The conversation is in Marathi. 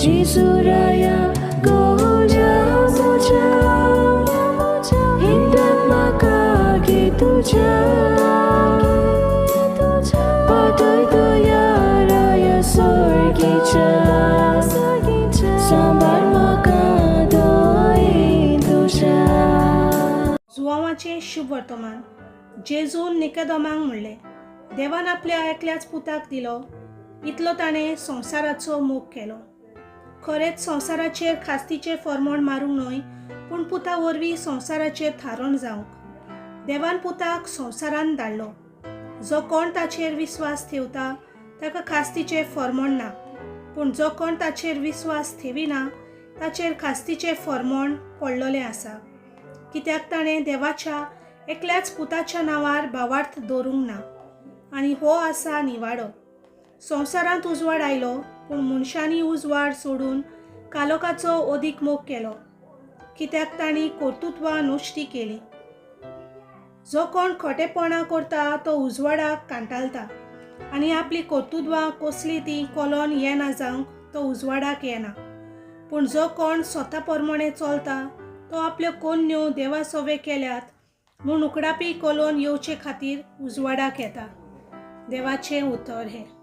जेजुराया गोजा मोजा हिंदत म्हाका गे तुज्या पातळ दयाराया सर्गीच्या सांबाळ म्हाका दोळी तुज्या. जुवांवाचें शुभ वर्तमान. जेजून निकोदेमाक म्हणलें, देवान आपल्या एकल्याच पुताक दिलो, इतलो ताणें संवसाराचो मोग केलो. खरेंच संवसाराचेर खास्तीचें फर्मोण मारूंक न्हय, पूण पुता वरवीं संवसाराचेर थारोन जावंक. देवान पुताक संवसारांत धाडलो. जो कोण ताचेर विस्वास ठेवता ताका खास्तीचें फर्मोण ना, पूण जो कोण ताचेर विस्वास ठेविना ताचेर खास्तीचें फर्मोण पडलोलें आसा. कित्याक ताणें देवाच्या एकल्याच पुताच्या नांवार भावार्थ दवरूंक ना, आनी हो आसा निवाडो. संवसारांत उजवाड आयलो, पूण मनशांनी उजवाड सोडून कालोकाचो ओदीक मोग केलो, कित्याक तांणी कर्तुत्वां नश्टी केली. जो कोण खोटेपणां करता तो उजवाडाक कांटाळटा, आनी आपली कर्तुत्वां कसली ती कोलोन येना जावंक तो उजवाडाक येना. पूण जो कोण स्वता प्रमाणें चलता तो आपल्यो कन्यो देवा सोवे केल्यात म्हूण उकडापी कोलोन येवचे खातीर उजवाडाक येता. देवाचें उतर हें.